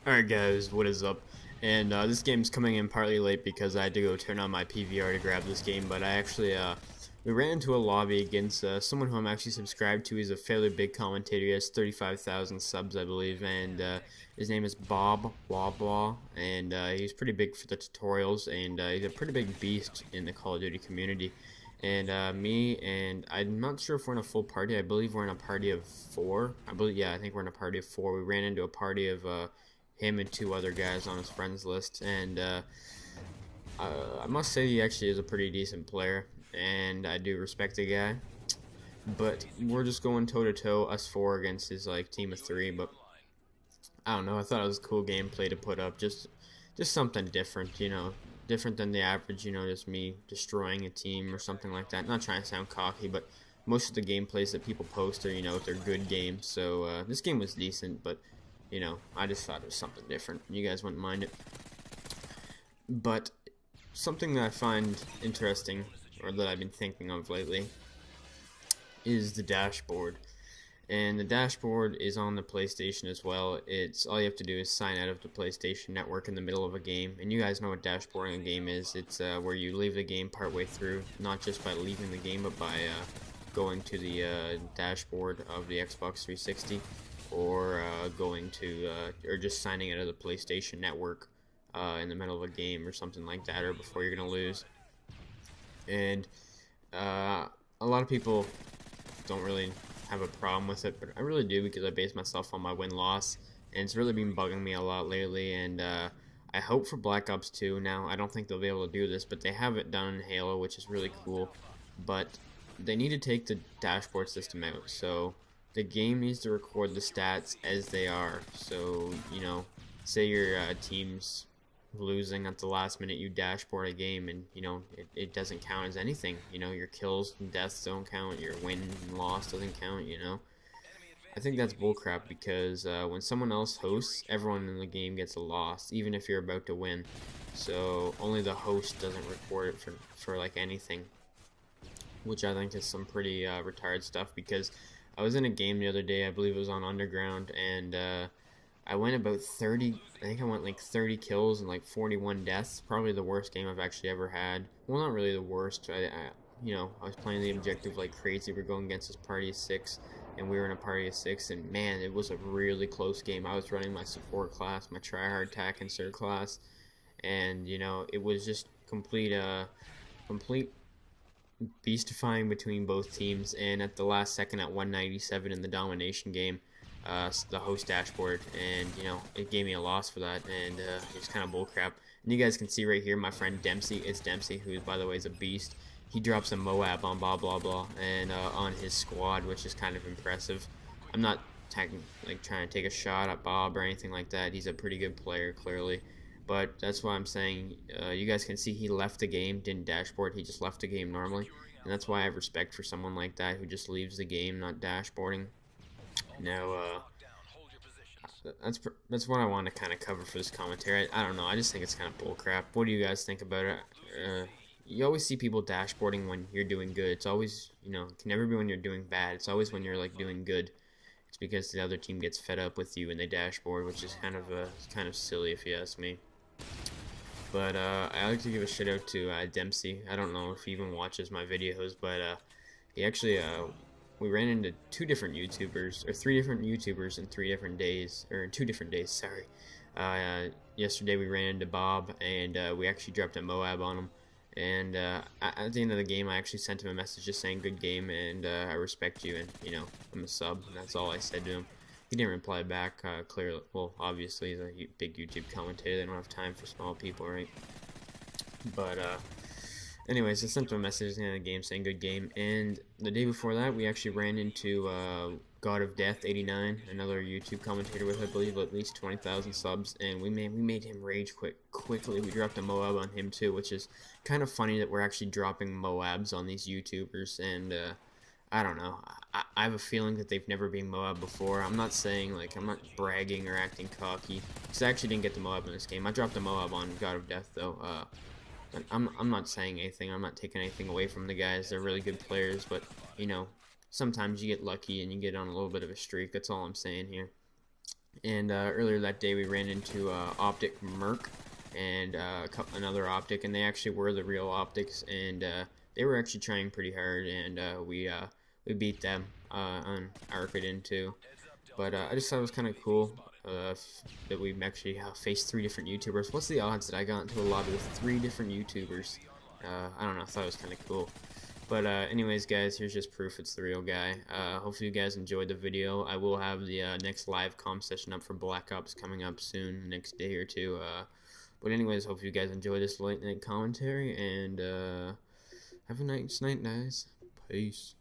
Alright guys, what is up? And this game's coming in partly late because I had to go turn on my PVR to grab this game, but I actually, we ran into a lobby against someone who I'm actually subscribed to. He's a fairly big commentator. He has 35,000 subs, I believe, and his name is Boblawblaw, and he's pretty big for the tutorials, and he's a pretty big beast in the Call of Duty community. And me and I'm not sure if we're in a full party. I believe we're in a party of 4. Yeah, I think we're in a party of 4. We ran into a party of him and 2 other guys on his friends list, and I must say he actually is a pretty decent player, and I do respect the guy. But we're just going toe to toe, us 4 against his like team of 3. But I don't know. I thought it was a cool gameplay to put up, just something different, different than the average, just me destroying a team or something like that. Not trying to sound cocky, but most of the gameplays that people post are, they're good games. So this game was decent, but I just thought it was something different. You guys wouldn't mind it. But something that I find interesting, or that I've been thinking of lately, is the dashboard. And the dashboard is on the PlayStation as well. It's all you have to do is sign out of the PlayStation network in the middle of a game. And you guys know what dashboarding a game is. It's where you leave the game partway through, not just by leaving the game, but by going to the dashboard of the Xbox 360, or going to or just signing out of the PlayStation network in the middle of a game or something like that, or before you're gonna lose. And a lot of people don't really have a problem with it, but I really do, because I base myself on my win-loss, and it's really been bugging me a lot lately. And I hope for Black Ops 2 now. I don't think they'll be able to do this, but they have it done in Halo, which is really cool. But they need to take the dashboard system out, so the game needs to record the stats as they are. So, say your team's losing at the last minute, you dashboard a game, and it doesn't count as anything. Your kills and deaths don't count, your win and loss doesn't count. I think that's bullcrap, because when someone else hosts, everyone in the game gets a loss, even if you're about to win. So only the host doesn't record it for like anything, which I think is some pretty retired stuff. Because I was in a game the other day, I believe it was on Underground, and I went about 30, I think I went like 30 kills and like 41 deaths. Probably the worst game I've actually ever had. Well, not really the worst. I was playing the objective like crazy. We're going against this party of 6, and we were in a party of 6, and man, it was a really close game. I was running my support class, my tryhard tac insert class, and it was just complete beastifying between both teams. And at the last second, at 197 in the domination game, the host dashboard, and it gave me a loss for that, and it's kind of bullcrap. And you guys can see right here, my friend Dempsey, who by the way is a beast. He drops a MOAB on Boblawblaw and on his squad, which is kind of impressive. I'm not trying to take a shot at Bob or anything like that. He's a pretty good player, clearly. But that's why I'm saying, you guys can see he left the game, didn't dashboard, he just left the game normally. And that's why I have respect for someone like that, who just leaves the game, not dashboarding. Now, that's what I want to kind of cover for this commentary. I don't know, I just think it's kind of bullcrap. What do you guys think about it? You always see people dashboarding when you're doing good. It's always, it can never be when you're doing bad. It's always when you're like doing good. It's because the other team gets fed up with you and they dashboard, which is kind of silly if you ask me. But I like to give a shout out to Dempsey. I don't know if he even watches my videos, but he actually we ran into 2 different YouTubers, or 3 different YouTubers in 3 different days, or in 2 different days, sorry. Yesterday we ran into Bob, and we actually dropped a MOAB on him. And at the end of the game, I actually sent him a message just saying good game, and I respect you, and I'm a sub, and that's all I said to him. He didn't reply back, clearly. Well, obviously he's a big YouTube commentator. They don't have time for small people, right? But anyways, I sent him a message at the end of the game saying good game. And the day before that, we actually ran into God of Death 89, another YouTube commentator with, I believe, at least 20,000 subs, and we made him rage quickly. We dropped a MOAB on him too, which is kind of funny that we're actually dropping MOABs on these YouTubers. And I don't know, I have a feeling that they've never been MOAB before. I'm not saying, I'm not bragging or acting cocky, because I actually didn't get the MOAB in this game. I dropped a MOAB on God of Death though. I'm not saying anything. I'm not taking anything away from the guys. They're really good players, but sometimes you get lucky and you get on a little bit of a streak. That's all I'm saying here. And earlier that day we ran into Optic Merc and another Optic, and they actually were the real Optics, and they were actually trying pretty hard, and we beat them on Arcadin too. But I just thought it was kind of cool that we actually faced 3 different YouTubers. What's the odds that I got into a lobby with 3 different YouTubers? I don't know, I thought it was kind of cool. But anyways, guys, here's just proof it's the real guy. Hopefully you guys enjoyed the video. I will have the next live comm session up for Black Ops coming up soon, next day or two. But anyways, hope you guys enjoy this late night commentary, and have a nice night, guys. Peace.